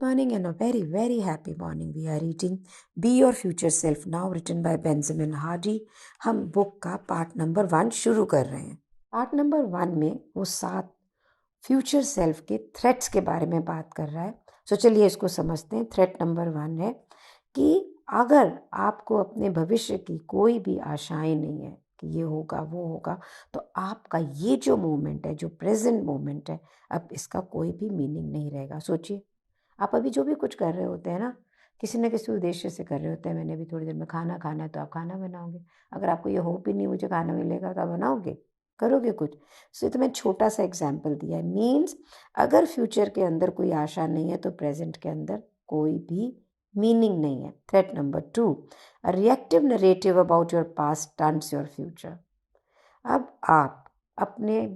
Morning and a very, very happy morning. We are reading Be Your Future Self Now, written by Benjamin Hardy. हम book का part number 1 शुरू कर रहे हैं. Part number 1 में वो 7 फ्यूचर सेल्फ के थ्रेट्स के बारे में बात कर रहा है. सो चलिए इसको समझते हैं. थ्रेट नंबर 1 है कि अगर आपको अपने भविष्य की कोई भी आशाएं नहीं है कि ये होगा वो होगा, तो आपका ये जो मोमेंट है, जो प्रेजेंट मोमेंट है, अब इसका कोई भी मीनिंग नहीं रहेगा. सोचिए, आप अभी जो भी कुछ कर रहे होते हैं ना, किसी न किसी उद्देश्य से कर रहे होते हैं. मैंने भी थोड़ी देर में खाना खाना है तो आप खाना बनाओगे. अगर आपको ये होप ही नहीं मुझे खाना मिलेगा तो आप बनाओगे, करोगे कुछ. सो तो मैं छोटा सा एग्जाम्पल दिया है. मीन्स अगर फ्यूचर के अंदर कोई आशा नहीं है तो प्रेजेंट के अंदर कोई भी मीनिंग नहीं है. Threat number 2, a reactive narrative about your past turns your future. अब आप अपने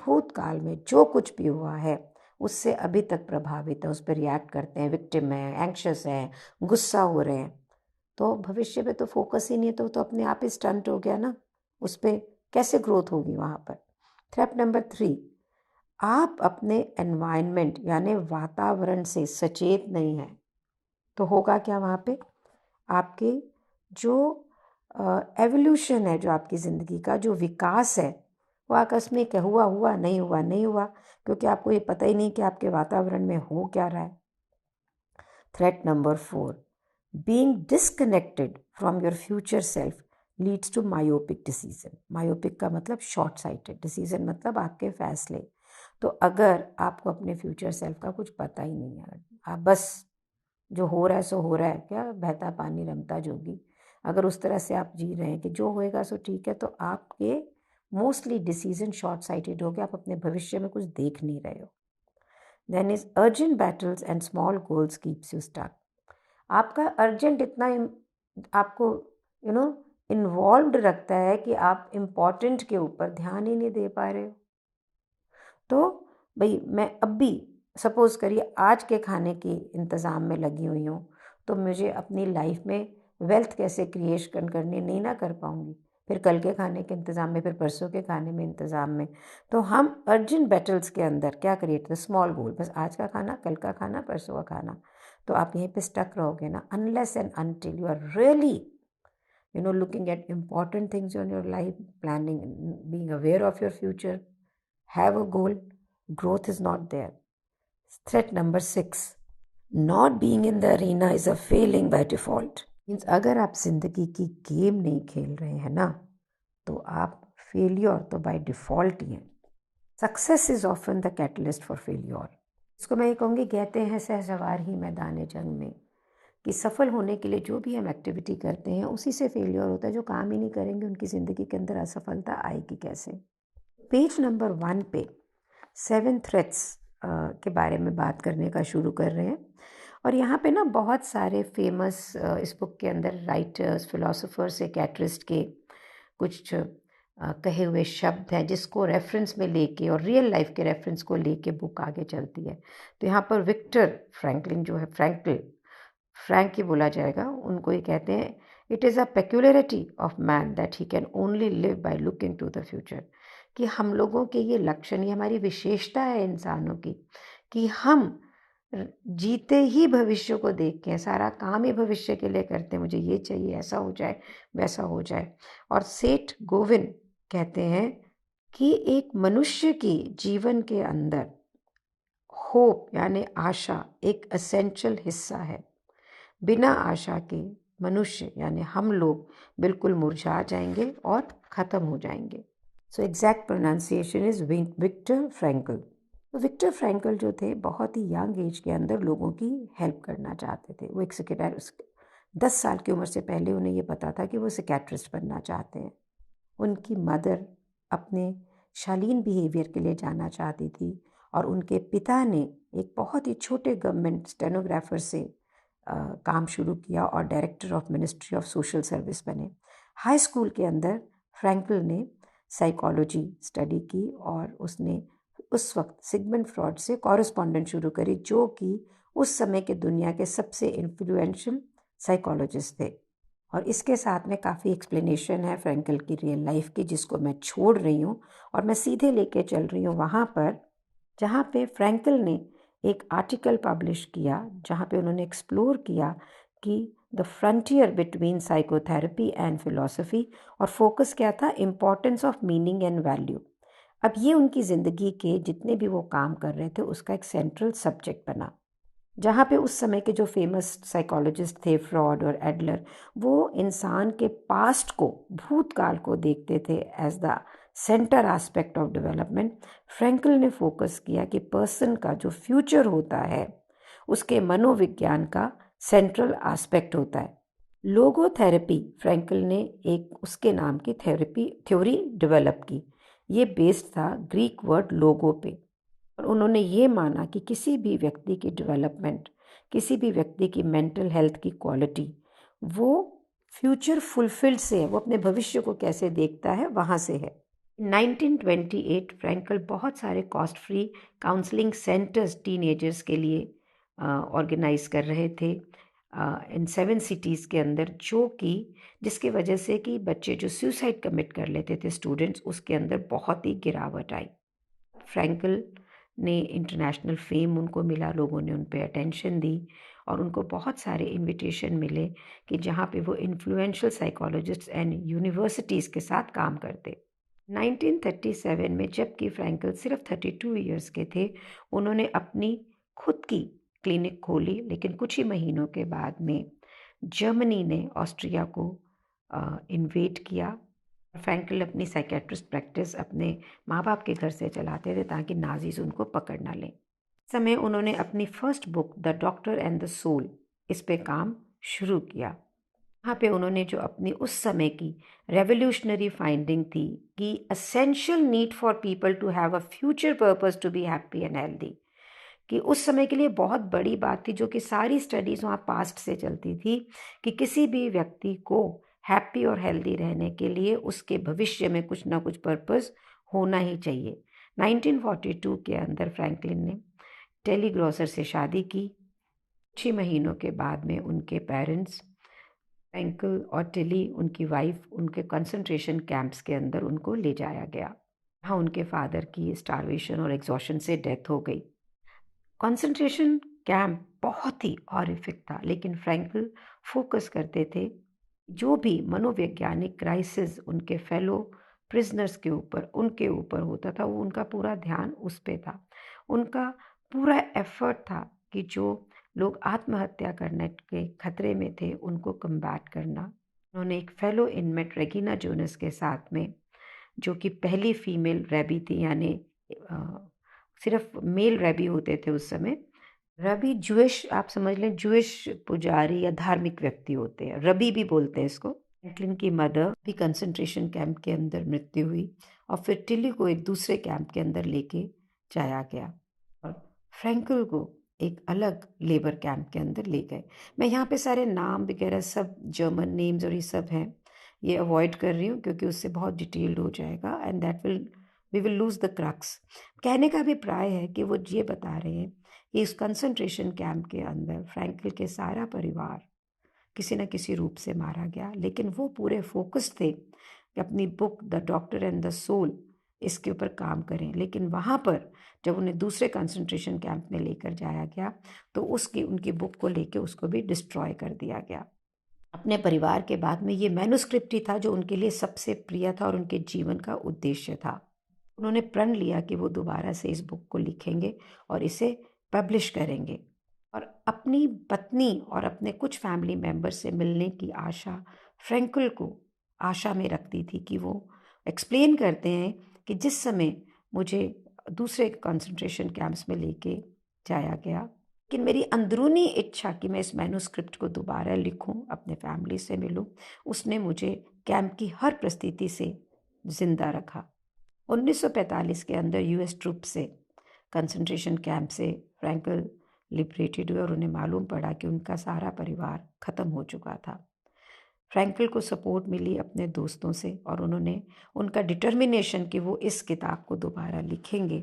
भूतकाल में जो कुछ भी हुआ है उससे अभी तक प्रभावित है, उस पर रिएक्ट करते हैं, विक्टिम है, एंक्शस हैं, गुस्सा हो रहे हैं, तो भविष्य पे तो फोकस ही नहीं है, तो अपने आप ही स्टंट हो गया ना. उस पर कैसे ग्रोथ होगी वहाँ पर. थ्रेट नंबर 3, आप अपने एनवायरनमेंट यानी वातावरण से सचेत नहीं हैं तो होगा क्या वहाँ पे. आपके जो एवोल्यूशन है, जो आपकी ज़िंदगी का जो विकास है, वो आकस्मिक है. हुआ हुआ, नहीं हुआ नहीं हुआ, क्योंकि आपको ये पता ही नहीं कि आपके वातावरण में हो क्या रहा है. Threat number 4, being disconnected from your future self leads to myopic decision. Myopic का मतलब शॉर्ट साइटेड, डिसीजन मतलब आपके फैसले. तो अगर आपको अपने फ्यूचर सेल्फ का कुछ पता ही नहीं है, आप बस जो हो रहा है सो हो रहा है, क्या बहता पानी रमता जोगी, अगर उस तरह से आप जी रहे हैं कि जो होएगा सो ठीक है, तो आपके मोस्टली डिसीजन शॉर्ट साइटेड हो गया. आप अपने भविष्य में कुछ देख नहीं रहे हो. Then is urgent battles and small goals keeps you stuck. आपका अर्जेंट इतना आपको इन्वॉल्व्ड रखता है कि आप इम्पॉर्टेंट के ऊपर ध्यान ही नहीं दे पा रहे हो. तो भाई मैं अब भी सपोज़ करिए आज के खाने के इंतज़ाम में लगी हुई हूँ, तो मुझे अपनी लाइफ में वेल्थ कैसे क्रिएशन करनी नहीं ना कर पाऊँगी, फिर कल के खाने के इंतज़ाम में, फिर परसों के खाने में इंतज़ाम में. तो हम अर्जेंट बैटल्स के अंदर क्या क्रिएट करते, स्मॉल गोल, बस आज का खाना, कल का खाना, परसों का खाना. तो आप यहीं पे स्टक रहोगे ना, unless and until you are really looking at important things in your life, planning, being aware of your future, have a goal. Growth is not there. Threat number 6, not being in the arena is a failing by default. Means अगर आप जिंदगी की game नहीं खेल रहे हैं ना, तो आप फेलियर तो बाय डिफॉल्ट ही हैं. Success is often the catalyst for failure. इसको मैं ये कहूँगी, कहते हैं सहसवार ही मैदान जंग में, कि सफल होने के लिए जो भी हम एक्टिविटी करते हैं उसी से फेलियर होता है. जो काम ही नहीं करेंगे उनकी ज़िंदगी के अंदर असफलता आएगी कैसे. पेज नंबर 1 पे 7 थ्रेट्स के बारे में बात करने का शुरू कर रहे हैं. और यहाँ पे ना बहुत सारे फेमस इस बुक के अंदर राइटर्स, फिलोसोफर्स, सैकियाट्रिस्ट के कुछ कहे हुए शब्द हैं जिसको रेफरेंस में लेके और रियल लाइफ के रेफरेंस को लेके बुक आगे चलती है. तो यहाँ पर विक्टर फ्रैंकलिन जो है, फ्रैंक ही बोला जाएगा, उनको ये कहते हैं, it is a peculiarity of man that he can only live by looking to the future. कि हम लोगों के ये लक्षण, ये हमारी विशेषता है इंसानों की, कि हम जीते ही भविष्य को देख के, सारा काम ही भविष्य के लिए करते हैं. मुझे ये चाहिए, ऐसा हो जाए, वैसा हो जाए. और सेठ गोविंद कहते हैं कि एक मनुष्य की जीवन के अंदर होप यानी आशा एक एसेंशियल हिस्सा है. बिना आशा के मनुष्य यानी हम लोग बिल्कुल मुरझा जाएंगे और ख़त्म हो जाएंगे. So exact pronunciation is Victor Frankl. तो विक्टर फ्रैंकल जो थे, बहुत ही यंग एज के अंदर लोगों की हेल्प करना चाहते थे. वो एक 10 साल की उम्र से पहले उन्हें ये पता था कि वो साइकियाट्रिस्ट बनना चाहते हैं. उनकी मदर अपने शालीन बिहेवियर के लिए जाना चाहती थी और उनके पिता ने एक बहुत ही छोटे गवर्नमेंट स्टेनोग्राफर से काम शुरू किया और director of ministry of social service बने. हाई स्कूल के अंदर फ्रैंकल ने साइकोलॉजी स्टडी की और उसने उस वक्त सिगमंड फ्रॉइड से कॉरेस्पॉन्डेंट शुरू करी, जो कि उस समय के दुनिया के सबसे इन्फ्लुएंशियल साइकोलॉजिस्ट थे. और इसके साथ में काफ़ी एक्सप्लेनेशन है फ्रैंकल की रियल लाइफ की, जिसको मैं छोड़ रही हूँ और मैं सीधे लेके चल रही हूँ वहाँ पर जहाँ पे फ्रैंकल ने एक आर्टिकल पब्लिश किया जहाँ पे उन्होंने एक्सप्लोर किया कि the frontier between psychotherapy and philosophy, और फोकस क्या था, importance of meaning and value. अब ये उनकी ज़िंदगी के जितने भी वो काम कर रहे थे उसका एक सेंट्रल सब्जेक्ट बना, जहाँ पे उस समय के जो फेमस साइकोलॉजिस्ट थे फ्रॉड और एडलर, वो इंसान के पास्ट को, भूतकाल को देखते थे as the centre aspect of development. Frankl ने फोकस किया कि पर्सन का जो फ्यूचर होता है उसके मनोविज्ञान का सेंट्रल एस्पेक्ट होता है। लोगोथेरेपी, फ्रैंकल ने एक उसके नाम की थ्योरी डेवलप की। ये बेस्ड था ग्रीक वर्ड लोगो पे, और उन्होंने ये माना कि किसी भी व्यक्ति की डेवलपमेंट, किसी भी व्यक्ति की मेंटल हेल्थ की क्वालिटी, वो फ्यूचर फुलफिल्ड से है, वो अपने भविष्य को कैसे देखता है वहाँ से है। 1928 फ्रैंकल बहुत सारे cost free counselling centres teenagers के लिए ऑर्गेनाइज कर रहे थे इन 7 सिटीज़ के अंदर, जो कि जिसकी वजह से कि बच्चे जो सुसाइड कमिट कर लेते थे स्टूडेंट्स, उसके अंदर बहुत ही गिरावट आई। फ्रैंकल ने इंटरनेशनल फेम उनको मिला, लोगों ने उन पे अटेंशन दी और उनको बहुत सारे इनविटेशन मिले कि जहाँ पे वो इन्फ्लुएंशियल साइकोलॉजिस्ट्स एंड यूनिवर्सिटीज़ के साथ काम करते। 1937 में जबकि फ्रैंकल सिर्फ 32 ईयर्स के थे, उन्होंने अपनी खुद की क्लिनिक खोली, लेकिन कुछ ही महीनों के बाद में जर्मनी ने ऑस्ट्रिया को इन्वेट किया। फ्रैंकल अपनी साइकेट्रिस्ट प्रैक्टिस अपने माँ बाप के घर से चलाते थे ताकि नाजीज उनको पकड़ ना लें। समय उन्होंने अपनी first book the doctor and the soul इस पे काम शुरू किया। यहाँ पे उन्होंने जो अपनी उस समय की रेवोल्यूशनरी फाइंडिंग थी कि essential need for people to have a future purpose to be happy and healthy, कि उस समय के लिए बहुत बड़ी बात थी, जो कि सारी स्टडीज़ वहाँ पास्ट से चलती थी, कि किसी भी व्यक्ति को हैप्पी और हेल्दी रहने के लिए उसके भविष्य में कुछ ना कुछ पर्पस होना ही चाहिए। 1942 के अंदर फ्रैंकलिन ने टेली ग्रॉसर से शादी की। कुछ ही महीनों के बाद में उनके पेरेंट्स, फ्रैंकल और टेली उनकी वाइफ, उनके कंसंट्रेशन कैंप्स के अंदर उनको ले जाया गया। वहाँ उनके फादर की स्टारवेशन और एग्जॉशन से डेथ हो गई। कंसंट्रेशन कैंप बहुत ही हॉरिफिक था, लेकिन फ्रैंकल फोकस करते थे जो भी मनोवैज्ञानिक क्राइसिस उनके फेलो प्रिजनर्स के ऊपर, उनके ऊपर होता था, वो उनका पूरा ध्यान उस पे था। उनका पूरा एफर्ट था कि जो लोग आत्महत्या करने के खतरे में थे उनको कम्बैट करना। उन्होंने एक फेलो इनमेट रेगिना जोनस के साथ में, जो कि पहली फीमेल रैबी थी, यानी सिर्फ मेल रैबी होते थे उस समय। रबी जूइश, आप समझ लें जूइश पुजारी या धार्मिक व्यक्ति होते हैं, रबी भी बोलते हैं इसको। फ्रैंकलिन की मदर भी कंसंट्रेशन कैंप के अंदर मृत्यु हुई और फिर टिली को एक दूसरे कैंप के अंदर लेके जाया गया और फ्रैंकल को एक अलग लेबर कैंप के अंदर ले गए। मैं यहाँ पे सारे नाम वगैरह सब जर्मन नेम्स और ये सब हैं, ये अवॉइड कर रही हूँ क्योंकि उससे बहुत डिटेल्ड हो जाएगा and that will we will lose the crux. कहने का अभिप्राय है कि वो ये बता रहे हैं कि इस कंसंट्रेशन कैंप के अंदर फ्रैंकल के सारा परिवार किसी न किसी रूप से मारा गया, लेकिन वो पूरे फोकस थे कि अपनी book the doctor and the soul इसके ऊपर काम करें। लेकिन वहाँ पर जब उन्हें दूसरे कंसंट्रेशन कैंप में लेकर जाया गया तो उसकी उनकी बुक को लेकर उसको भी डिस्ट्रॉय कर दिया गया। अपने परिवार के बाद में ये मैन्युस्क्रिप्ट ही था जो उनके लिए सबसे प्रिय था और उनके जीवन का उद्देश्य था। उन्होंने प्रण लिया कि वो दोबारा से इस बुक को लिखेंगे और इसे पब्लिश करेंगे, और अपनी पत्नी और अपने कुछ फैमिली मेंबर से मिलने की आशा फ्रैंकल को आशा में रखती थी कि वो एक्सप्लेन करते हैं कि जिस समय मुझे दूसरे कंसंट्रेशन कैंप्स में लेके जाया गया, लेकिन मेरी अंदरूनी इच्छा कि मैं इस मैन्युस्क्रिप्ट को दोबारा लिखूं, अपने फैमिली से मिलूं, उसने मुझे कैंप की हर परिस्थिति से जिंदा रखा। 1945 के अंदर यूएस ट्रूप से कंसंट्रेशन कैंप से फ्रैंकल लिबरेटेड हुए और उन्हें मालूम पड़ा कि उनका सारा परिवार ख़त्म हो चुका था। फ्रैंकल को सपोर्ट मिली अपने दोस्तों से और उन्होंने उनका डिटर्मिनेशन कि वो इस किताब को दोबारा लिखेंगे।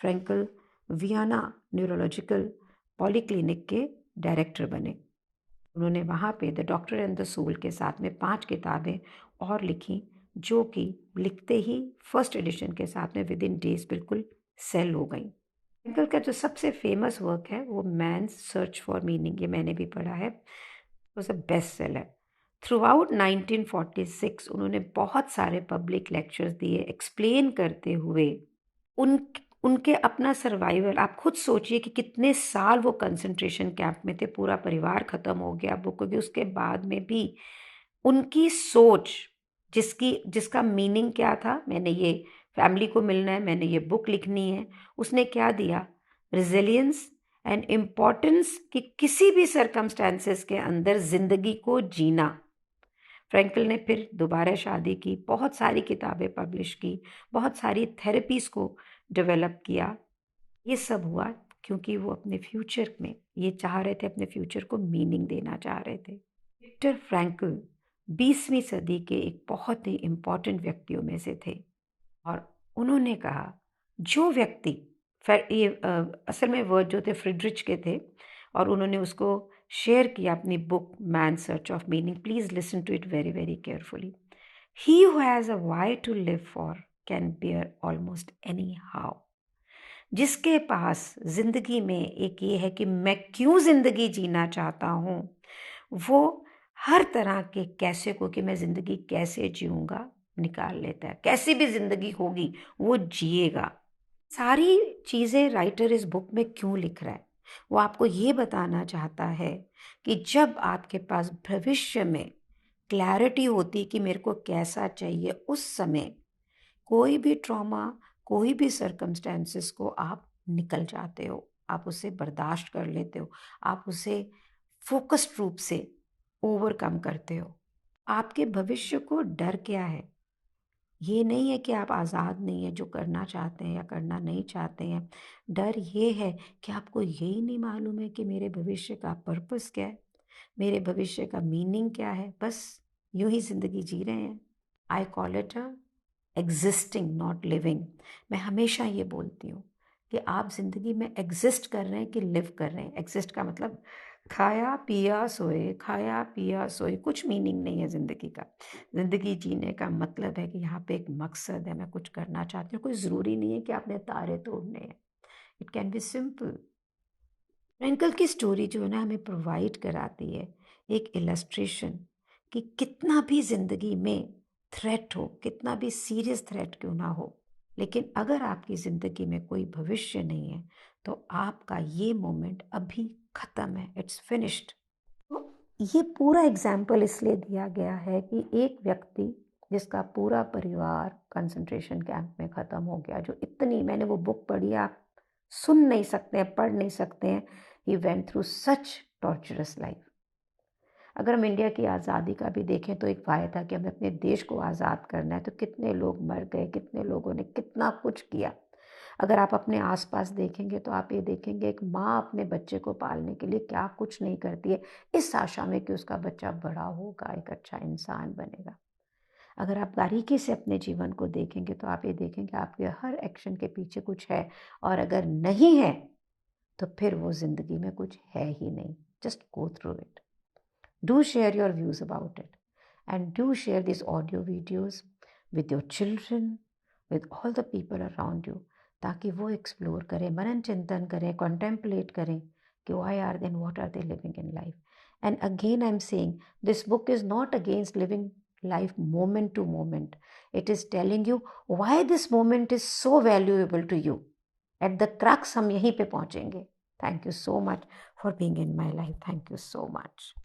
फ्रैंकल वियना न्यूरोलॉजिकल पॉलीक्लिनिक के डायरेक्टर बने। उन्होंने वहाँ पे the doctor and the soul के साथ में 5 किताबें और लिखी, जो कि लिखते ही फर्स्ट एडिशन के साथ में विद इन डेज बिल्कुल सेल हो गई। फ्रैंकल का जो सबसे फेमस वर्क है वो मैन्स सर्च फॉर मीनिंग, ये मैंने भी पढ़ा है, was a best seller. Through out 1946 उन्होंने बहुत सारे पब्लिक लेक्चर्स दिए एक्सप्लेन करते हुए उन उनके अपना सर्वाइवल। आप खुद सोचिए कि कितने साल वो कंसंट्रेशन कैंप में थे, पूरा परिवार ख़त्म हो गया बुक होगी, उसके बाद में भी उनकी सोच, जिसका मीनिंग क्या था, मैंने ये फैमिली को मिलना है, मैंने ये बुक लिखनी है, उसने क्या दिया, रिजिलियंस एंड इम्पॉर्टेंस कि किसी भी सरकमस्टेंसेस के अंदर ज़िंदगी को जीना। फ्रैंकल ने फिर दोबारा शादी की, बहुत सारी किताबें पब्लिश की, बहुत सारी थेरेपीज़ को डेवलप किया। ये सब हुआ क्योंकि वो अपने फ्यूचर में ये चाह रहे थे, अपने फ्यूचर को मीनिंग देना चाह रहे थे। विक्टर फ्रैंकल 20वीं सदी के एक बहुत ही इम्पॉर्टेंट व्यक्तियों में से थे और उन्होंने कहा जो व्यक्ति ये असल में वर्ड जो थे फ्रिडरिच के थे और उन्होंने उसको शेयर किया अपनी book man search of meaning. Please listen to it very very carefully. He who has a why to live for can bear almost any how. जिसके पास जिंदगी में एक ये है कि मैं क्यों जिंदगी जीना चाहता हूँ, वो हर तरह के कैसे को कि मैं जिंदगी कैसे जीऊँगा निकाल लेता है। कैसी भी जिंदगी होगी वो जिएगा। सारी चीज़ें राइटर इस बुक में क्यों लिख रहा है, वो आपको ये बताना चाहता है कि जब आपके पास भविष्य में क्लैरिटी होती कि मेरे को कैसा चाहिए, उस समय कोई भी ट्रॉमा, कोई भी सर्कमस्टेंसेस को आप निकल जाते हो, आप उसे बर्दाश्त कर लेते हो, आप उसे फोकस्ड रूप से ओवरकम करते हो। आपके भविष्य को डर क्या है? ये नहीं है कि आप आज़ाद नहीं है जो करना चाहते हैं या करना नहीं चाहते हैं। डर ये है कि आपको यही नहीं मालूम है कि मेरे भविष्य का पर्पस क्या है, मेरे भविष्य का मीनिंग क्या है। बस यूं ही ज़िंदगी जी रहे हैं। I call it a existing not living. मैं हमेशा ये बोलती हूँ कि आप ज़िंदगी में एग्जिस्ट कर रहे हैं कि लिव कर रहे हैं। एग्जिस्ट का मतलब खाया पिया सोए, खाया पिया सोए, कुछ मीनिंग नहीं है ज़िंदगी का। ज़िंदगी जीने का मतलब है कि यहाँ पे एक मकसद है, मैं कुछ करना चाहती हूँ। कोई ज़रूरी नहीं है कि आपने तारे तोड़ने हैं। It can be simple. Frankl की स्टोरी जो है ना हमें प्रोवाइड कराती है एक इलस्ट्रेशन कि कितना भी ज़िंदगी में थ्रेट हो, कितना भी सीरियस थ्रेट क्यों ना हो, लेकिन अगर आपकी ज़िंदगी में कोई भविष्य नहीं है तो आपका ये मोमेंट अभी ख़त्म है, इट्स फिनिश्ड। तो ये पूरा एग्जाम्पल इसलिए दिया गया है कि एक व्यक्ति जिसका पूरा परिवार कंसंट्रेशन कैंप में ख़त्म हो गया, जो इतनी, मैंने वो बुक पढ़ी, आप सुन नहीं सकते हैं, पढ़ नहीं सकते हैं। He went through such torturers life. अगर हम इंडिया की आज़ादी का भी देखें तो एक वायदा था कि हमें अपने देश को आज़ाद करना है, तो कितने लोग मर गए, कितने लोगों ने कितना कुछ किया। अगर आप अपने आसपास देखेंगे तो आप ये देखेंगे एक माँ अपने बच्चे को पालने के लिए क्या कुछ नहीं करती है, इस आशा में कि उसका बच्चा बड़ा होगा, एक अच्छा इंसान बनेगा। अगर आप बारीकी से अपने जीवन को देखेंगे तो आप ये देखेंगे आपके हर एक्शन के पीछे कुछ है, और अगर नहीं है तो फिर वो ज़िंदगी में कुछ है ही नहीं। Just go through it. Do share your views about it, and do share these audio videos with your children, with all the people around you, ताकि वो एक्सप्लोर करें, मनन चिंतन करें, कॉन्टेम्पलेट करें कि why are they and what are they living in life. And again I'm saying this book is not against living life moment to moment. It is telling you why this moment is so valuable to you. At the crux हम यहीं पे पहुंचेंगे. Thank you so much for being in my life. Thank you so much.